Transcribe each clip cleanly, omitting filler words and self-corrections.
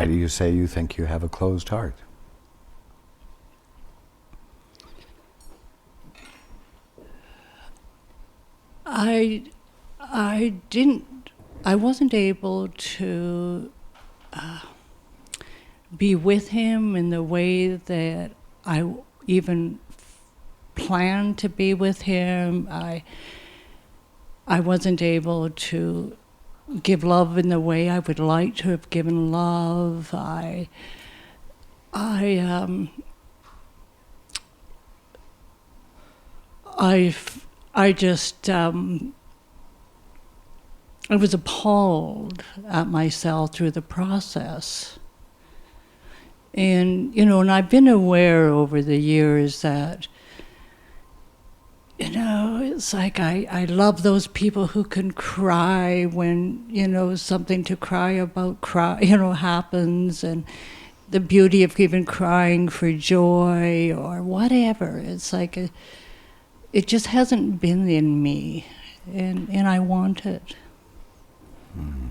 Why do you say you think you have a closed heart? I wasn't able to be with him in the way that I even planned to be with him. I wasn't able to give love in the way I would like to have given love. I was appalled at myself through the process. And, and I've been aware over the years that, it's like I love those people who can cry when, something to cry about happens, and the beauty of even crying for joy or whatever. It's like it just hasn't been in me, and I want it. Mm.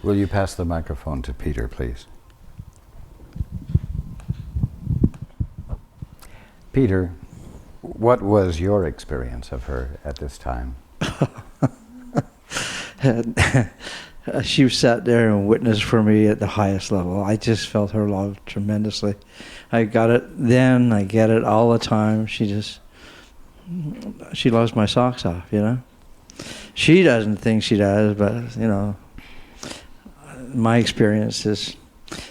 Will you pass the microphone to Peter, please? Peter, what was your experience of her at this time? She sat there and witnessed for me at the highest level. I just felt her love tremendously. I got it then, I get it all the time. She loves my socks off, She doesn't think she does, but, my experience is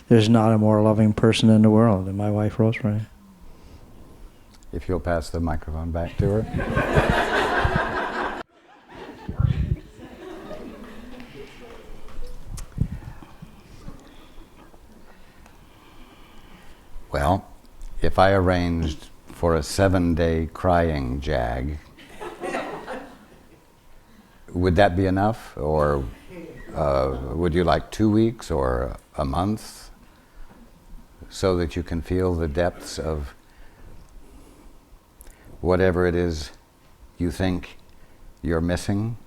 there's not a more loving person in the world than my wife, Rosemary. If you'll pass the microphone back to her. Well, if I arranged for a 7-day crying jag, would that be enough? Or would you like 2 weeks or a month so that you can feel the depths of whatever it is you think you're missing?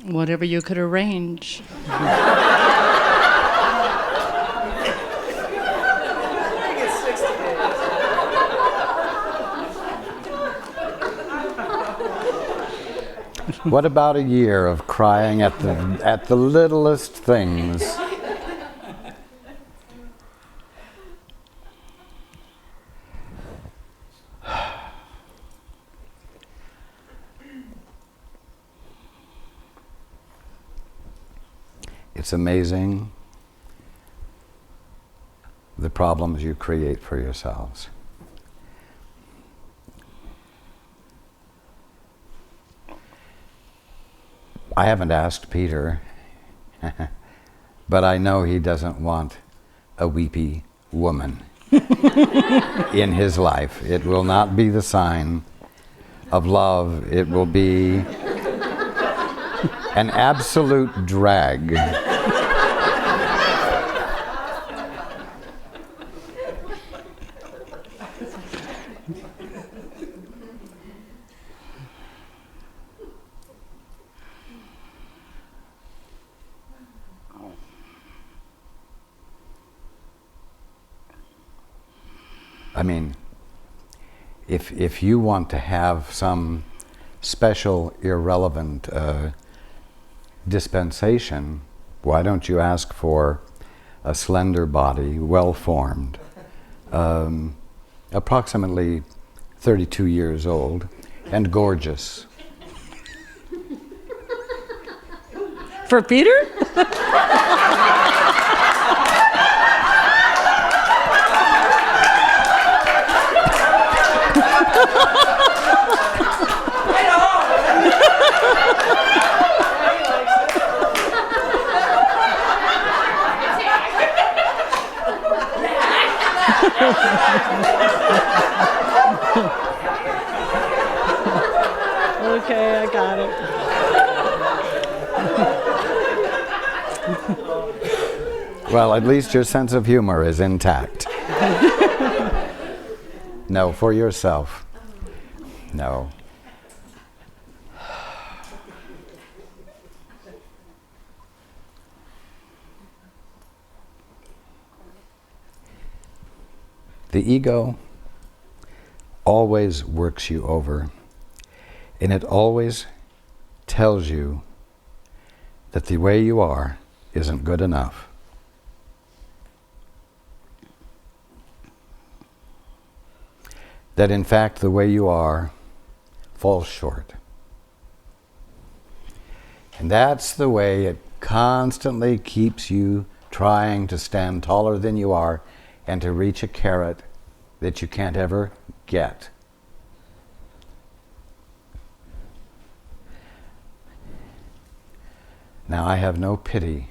Whatever you could arrange. What about a year of crying at the littlest things? It's amazing the problems you create for yourselves. I haven't asked Peter, but I know he doesn't want a weepy woman in his life. It will not be the sign of love. It will be an absolute drag. I mean, if you want to have some special, irrelevant dispensation, why don't you ask for a slender body, well-formed, approximately 32 years old, and gorgeous? For Peter? Okay, I got it. Well, at least your sense of humor is intact. No, for yourself. No. The ego always works you over, and it always tells you that the way you are isn't good enough. That in fact the way you are falls short. And that's the way it constantly keeps you trying to stand taller than you are and to reach a carrot that you can't ever get. Now I have no pity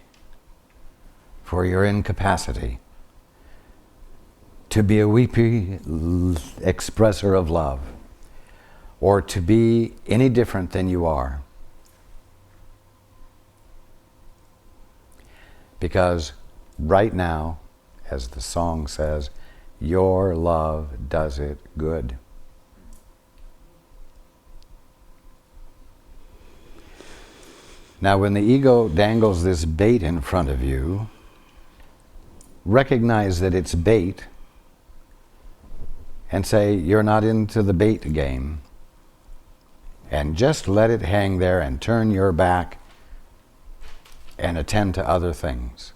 for your incapacity to be a weepy expresser of love, or to be any different than you are. Because right now, as the song says, your love does it good. Now, when the ego dangles this bait in front of you, recognize that it's bait and say, you're not into the bait game. And just let it hang there and turn your back and attend to other things.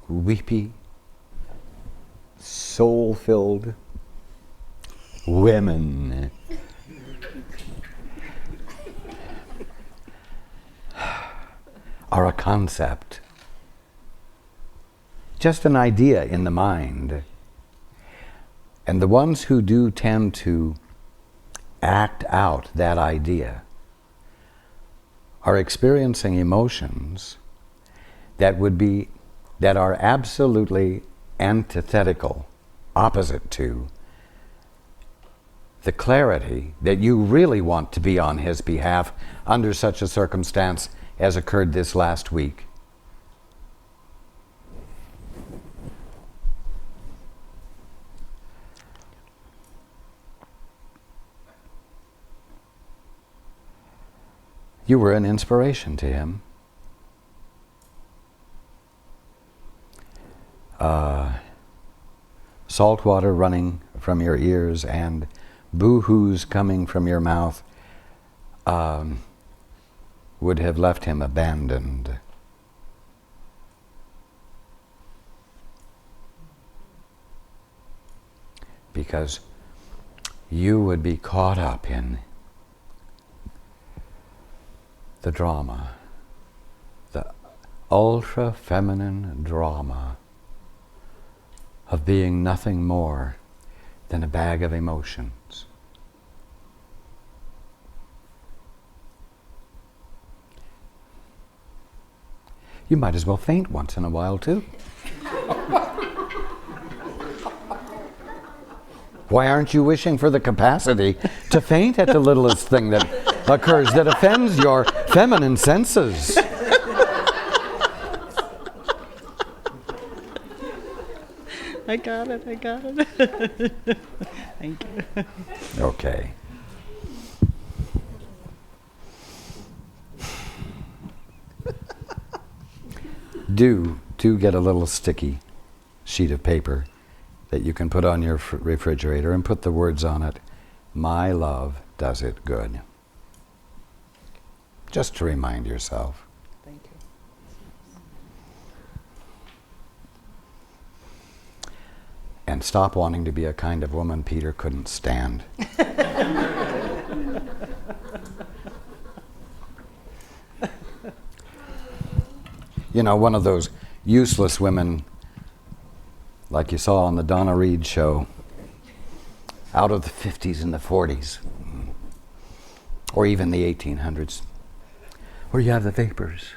Weepy, soul-filled women are a concept, just an idea in the mind. And the ones who do tend to act out that idea are experiencing emotions that are absolutely antithetical, opposite to the clarity that you really want to be on his behalf under such a circumstance as occurred this last week. You were an inspiration to him. Salt water running from your ears and boo-hoos coming from your mouth would have left him abandoned. Because you would be caught up in the drama, the ultra-feminine drama of being nothing more than a bag of emotions. You might as well faint once in a while, too. Why aren't you wishing for the capacity to faint at the littlest thing that occurs that offends your feminine senses? I got it. Thank you. Okay. Do get a little sticky sheet of paper that you can put on your refrigerator and put the words on it, "My love does it good." Just to remind yourself. Thank you. And stop wanting to be a kind of woman Peter couldn't stand. You know, one of those useless women like you saw on the Donna Reed show out of the 50s and the 40s, or even the 1800s, where you have the vapors.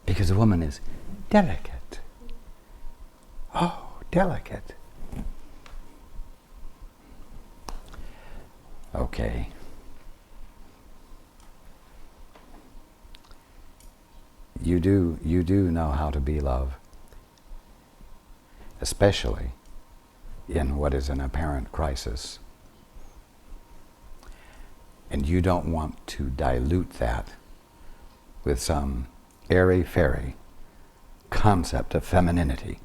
Because a woman is delicate delicate. Okay. You do know how to be love, especially in what is an apparent crisis. And you don't want to dilute that with some airy-fairy concept of femininity.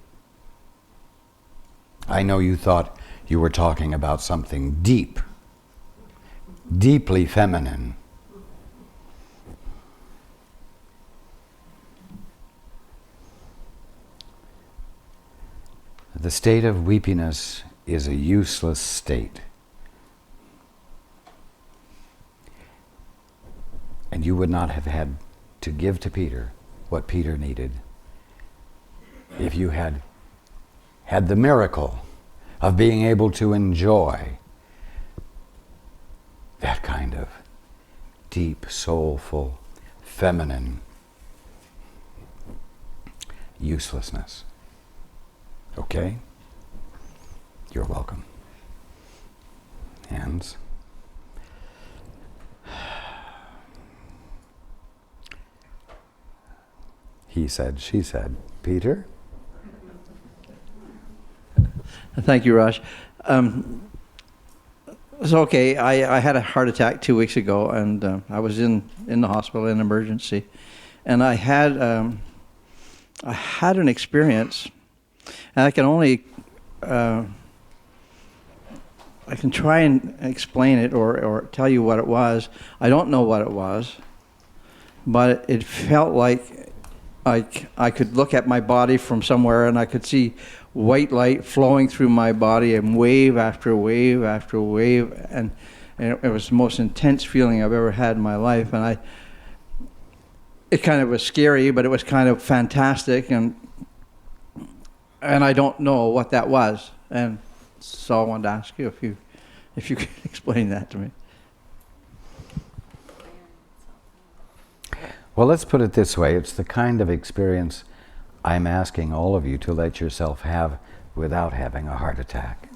I know you thought you were talking about something deep, deeply feminine. The state of weepiness is a useless state. And you would not have had to give to Peter what Peter needed if you had the miracle of being able to enjoy that kind of deep, soulful, feminine uselessness. Okay? You're welcome. Hands. He said, she said. Peter? Thank you, Raj. So, okay, I had a heart attack 2 weeks ago, and I was in the hospital in emergency. And I had an experience, and I can only... I can try and explain it or tell you what it was. I don't know what it was, but it felt like I could look at my body from somewhere and I could see white light flowing through my body and wave after wave after wave, and it was the most intense feeling I've ever had in my life. And it kind of was scary, but it was kind of fantastic, and I don't know what that was. And so I wanted to ask you if you could explain that to me. Well, let's put it this way. It's the kind of experience I'm asking all of you to let yourself have without having a heart attack.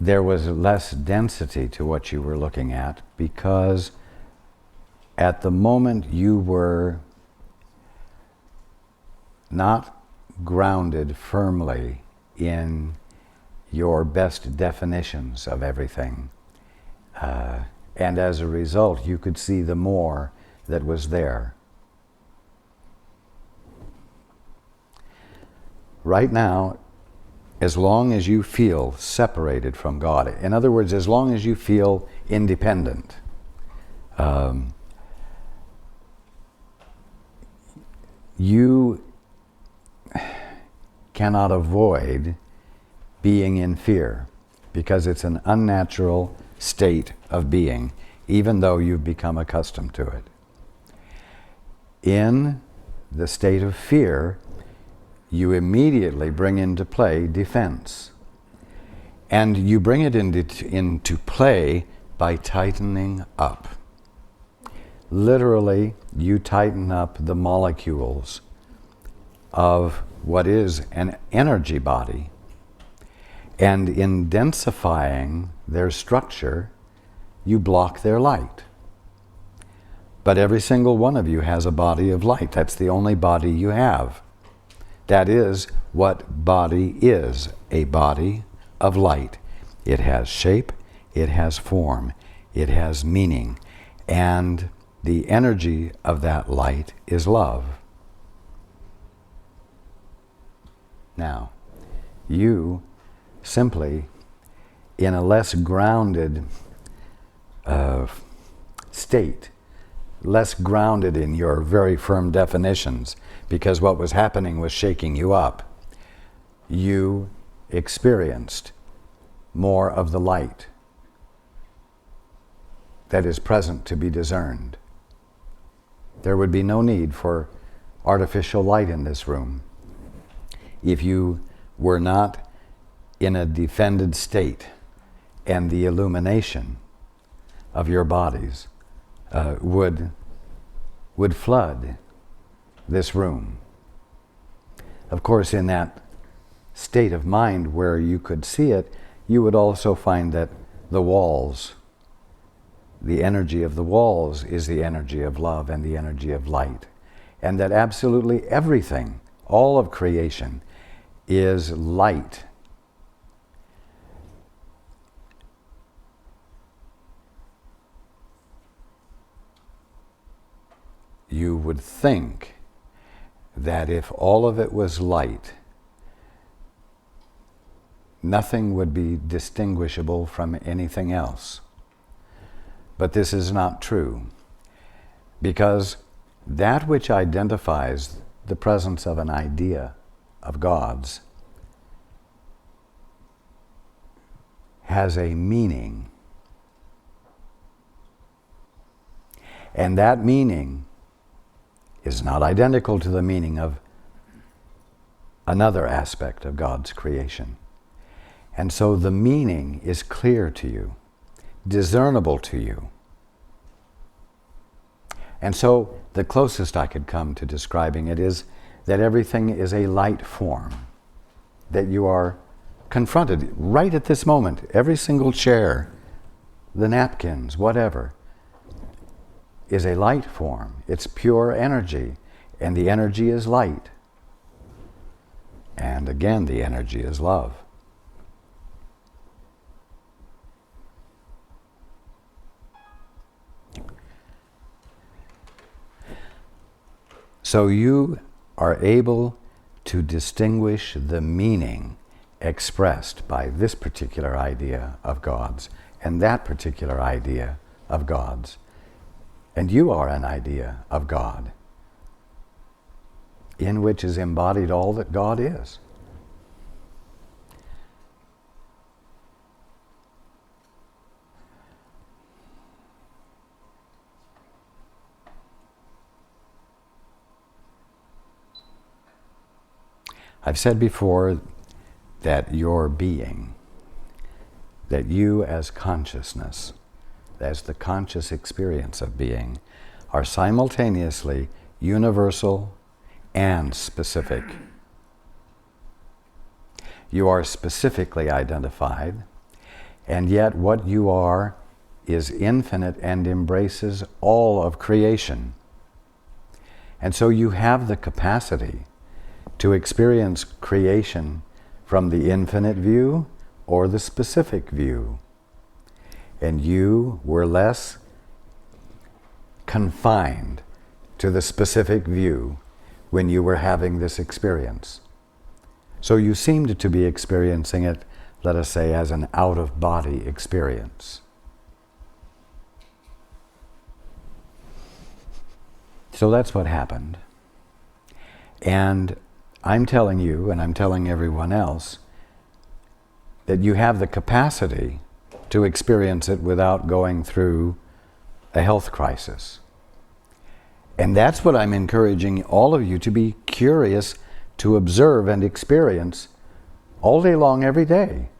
There was less density to what you were looking at because at the moment you were not grounded firmly in your best definitions of everything. And as a result, you could see the more that was there. Right now, as long as you feel separated from God, in other words, as long as you feel independent, you cannot avoid being in fear because it's an unnatural state of being, even though you've become accustomed to it. In the state of fear, you immediately bring into play defense. And you bring it into play by tightening up. Literally, you tighten up the molecules of what is an energy body. And in densifying their structure, you block their light. But every single one of you has a body of light. That's the only body you have. That is what body is, a body of light. It has shape, it has form, it has meaning, and the energy of that light is love. Now, you simply, in a less grounded state, less grounded in your very firm definitions, because what was happening was shaking you up, you experienced more of the light that is present to be discerned. There would be no need for artificial light in this room if you were not in a defended state, and the illumination of your bodies would flood this room. Of course, in that state of mind where you could see it, you would also find that the walls, the energy of the walls is the energy of love and the energy of light. And that absolutely everything, all of creation, is light. You would think that if all of it was light, nothing would be distinguishable from anything else. But this is not true, because that which identifies the presence of an idea of God's has a meaning. And that meaning is not identical to the meaning of another aspect of God's creation. And so the meaning is clear to you, discernible to you. And so the closest I could come to describing it is that everything is a light form, that you are confronted right at this moment. Every single chair, the napkins, whatever, is a light form. It's pure energy, and the energy is light. And again, the energy is love. So you are able to distinguish the meaning expressed by this particular idea of God's and that particular idea of God's. And you are an idea of God, in which is embodied all that God is. I've said before that your being, that you as consciousness, as the conscious experience of being, are simultaneously universal and specific. You are specifically identified, and yet what you are is infinite and embraces all of creation. And so you have the capacity to experience creation from the infinite view or the specific view. And you were less confined to the specific view when you were having this experience. So you seemed to be experiencing it, let us say, as an out-of-body experience. So that's what happened. And I'm telling you, and I'm telling everyone else, that you have the capacity to experience it without going through a health crisis. And that's what I'm encouraging all of you to be curious, to observe and experience all day long, every day.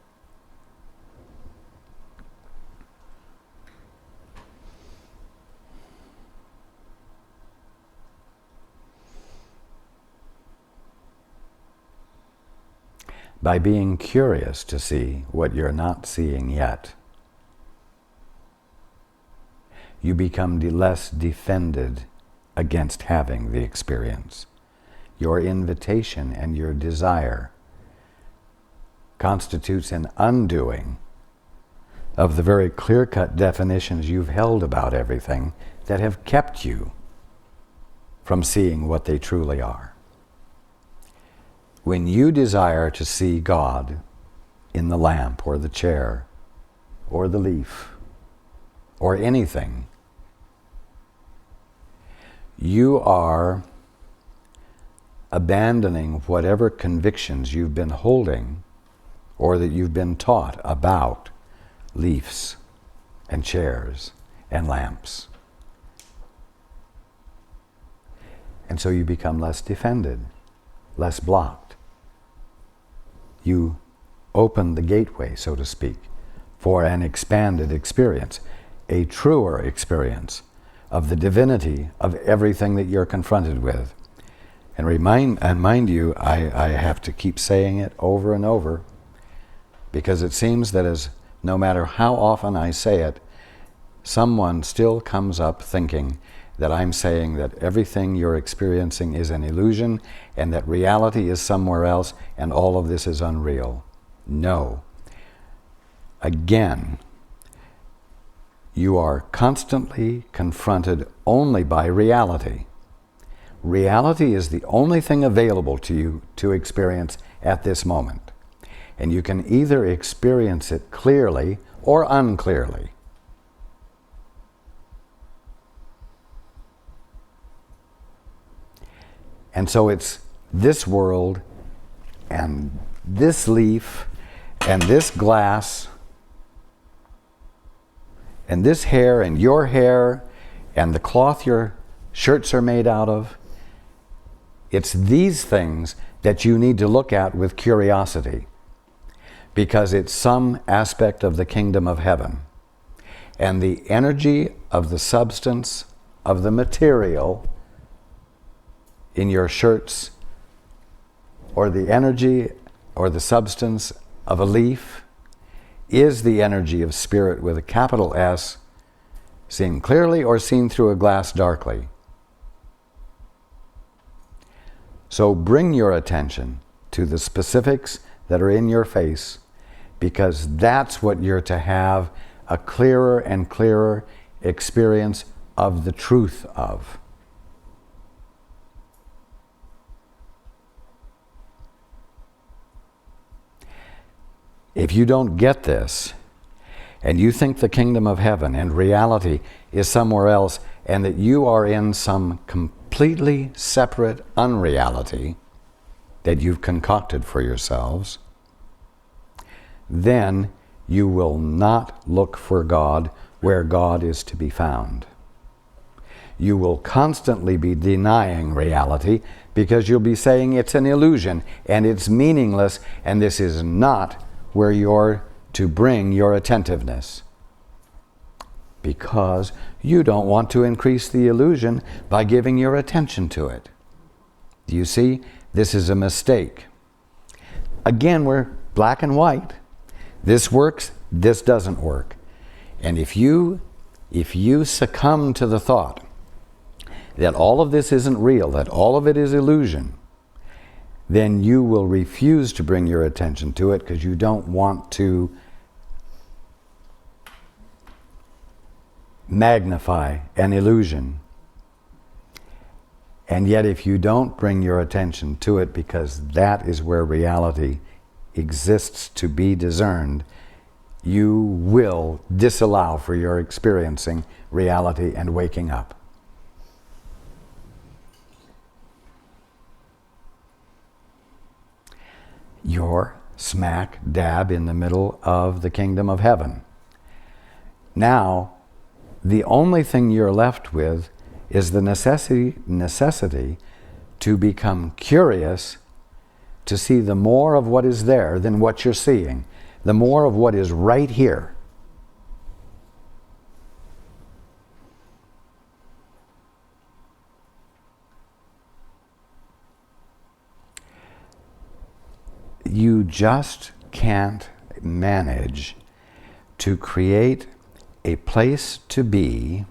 By being curious to see what you're not seeing yet, you become less defended against having the experience. Your invitation and your desire constitutes an undoing of the very clear-cut definitions you've held about everything that have kept you from seeing what they truly are. When you desire to see God in the lamp or the chair or the leaf or anything, you are abandoning whatever convictions you've been holding or that you've been taught about leaves and chairs and lamps. And so you become less defended, less blocked. You open the gateway, so to speak, for an expanded experience, a truer experience of the divinity of everything that you're confronted with. And mind you, I have to keep saying it over and over, because it seems that as no matter how often I say it, someone still comes up thinking that I'm saying that everything you're experiencing is an illusion and that reality is somewhere else and all of this is unreal. No. Again, you are constantly confronted only by reality. Reality is the only thing available to you to experience at this moment. And you can either experience it clearly or unclearly. And so it's this world and this leaf and this glass and this hair and your hair and the cloth your shirts are made out of. It's these things that you need to look at with curiosity, because it's some aspect of the kingdom of heaven. And the energy of the substance of the material in your shirts, or the energy or the substance of a leaf, is the energy of spirit with a capital S, seen clearly or seen through a glass darkly. So bring your attention to the specifics that are in your face, because that's what you're to have a clearer and clearer experience of the truth of. If you don't get this, and you think the kingdom of heaven and reality is somewhere else, and that you are in some completely separate unreality that you've concocted for yourselves, then you will not look for God where God is to be found. You will constantly be denying reality, because you'll be saying it's an illusion and it's meaningless, and this is not where you're to bring your attentiveness, because you don't want to increase the illusion by giving your attention to it. Do you see? This is a mistake. Again, we're black and white. This works, this doesn't work. And if you succumb to the thought that all of this isn't real, that all of it is illusion, then you will refuse to bring your attention to it, because you don't want to magnify an illusion. And yet if you don't bring your attention to it, because that is where reality exists to be discerned, you will disallow for your experiencing reality and waking up. You're smack dab in the middle of the kingdom of heaven. Now, the only thing you're left with is the necessity to become curious, to see the more of what is there than what you're seeing, the more of what is right here. You just can't manage to create a place to be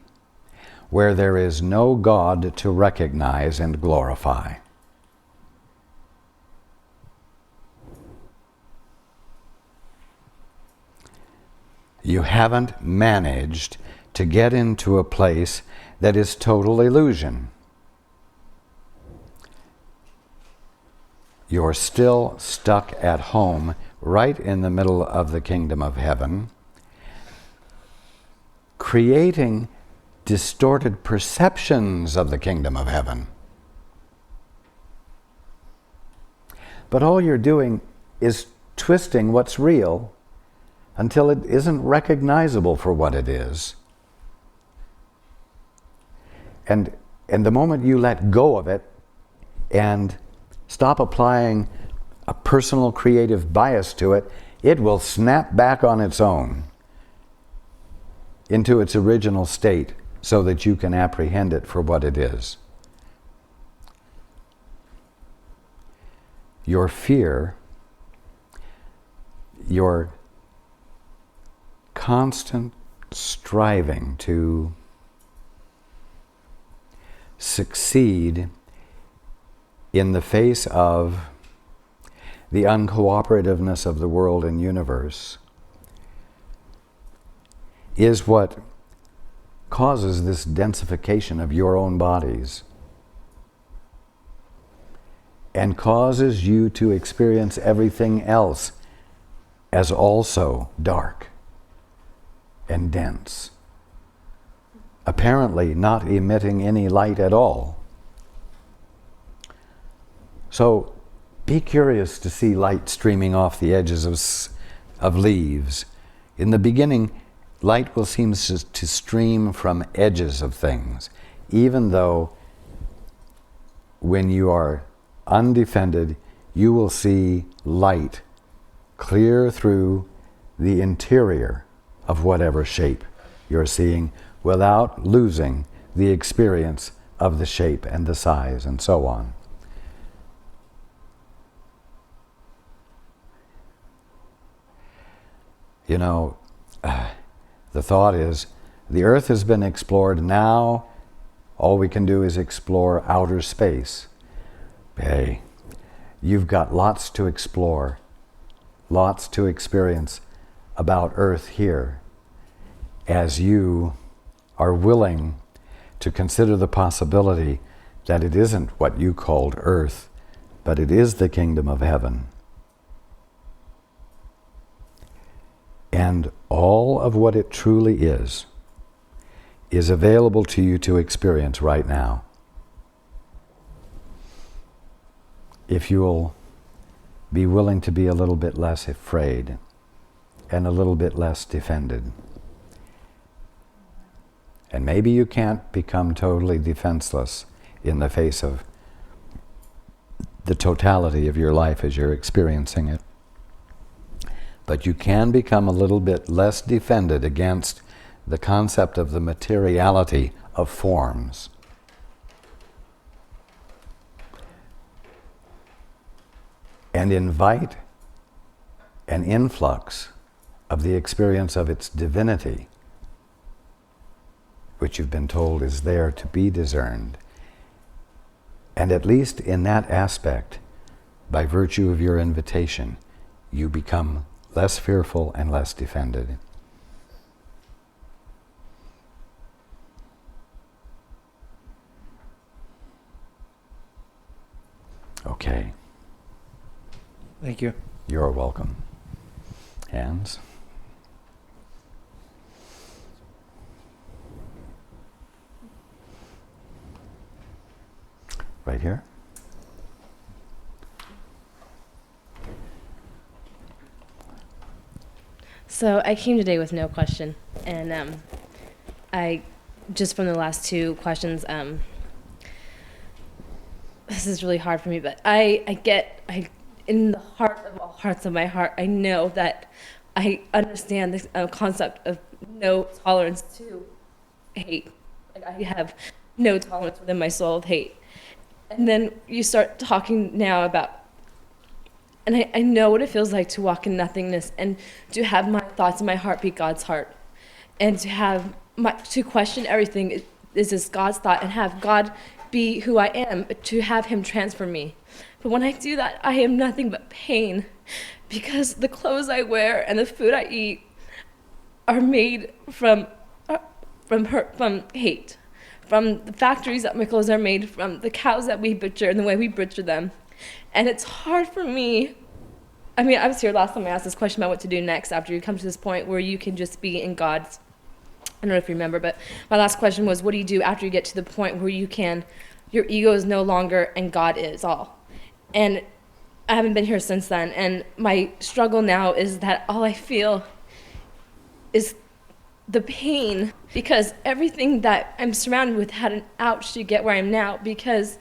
where there is no God to recognize and glorify. You haven't managed to get into a place that is total illusion. You're still stuck at home, right in the middle of the kingdom of heaven, creating distorted perceptions of the kingdom of heaven. But all you're doing is twisting what's real until it isn't recognizable for what it is. And the moment you let go of it and stop applying a personal creative bias to it, it will snap back on its own into its original state so that you can apprehend it for what it is. your fear, your constant striving to succeed in the face of the uncooperativeness of the world and universe is what causes this densification of your own bodies and causes you to experience everything else as also dark and dense, apparently not emitting any light at all. So be curious to see light streaming off the edges of leaves. In the beginning, light will seem to stream from edges of things, even though when you are undefended, you will see light clear through the interior of whatever shape you're seeing without losing the experience of the shape and the size and so on. You know, the thought is, the earth has been explored, now all we can do is explore outer space. Hey, you've got lots to explore, lots to experience about Earth here, as you are willing to consider the possibility that it isn't what you called Earth, but it is the kingdom of heaven. And all of what it truly is available to you to experience right now. If you'll be willing to be a little bit less afraid and a little bit less defended. And maybe you can't become totally defenseless in the face of the totality of your life as you're experiencing it. But you can become a little bit less defended against the concept of the materiality of forms. And invite an influx of the experience of its divinity, which you've been told is there to be discerned. And at least in that aspect, by virtue of your invitation, you become less fearful and less defended. Okay. Thank you. You're welcome. Hands. Right here. So I came today with no question, and I just from the last two questions, this is really hard for me, but I in the heart of all hearts of my heart, I know that I understand the concept of no tolerance to hate. Like, I have no tolerance within my soul of hate. And then you start talking now about, and I know what it feels like to walk in nothingness and to have my thoughts in my heart be God's heart, and to have to question everything. Is this God's thought? And have God be who I am, to have Him transform me. But when I do that, I am nothing but pain, because the clothes I wear and the food I eat are made from hurt, from hate, from the factories that my clothes are made from, the cows that we butcher and the way we butcher them. And it's hard for me. I mean, I was here last time I asked this question about what to do next after you come to this point where you can just be in God's. I don't know if you remember, but my last question was, what do you do after you get to the point where you can, your ego is no longer and God is all? And I haven't been here since then. And my struggle now is that all I feel is the pain, because everything that I'm surrounded with had an ouch to get where I am now, because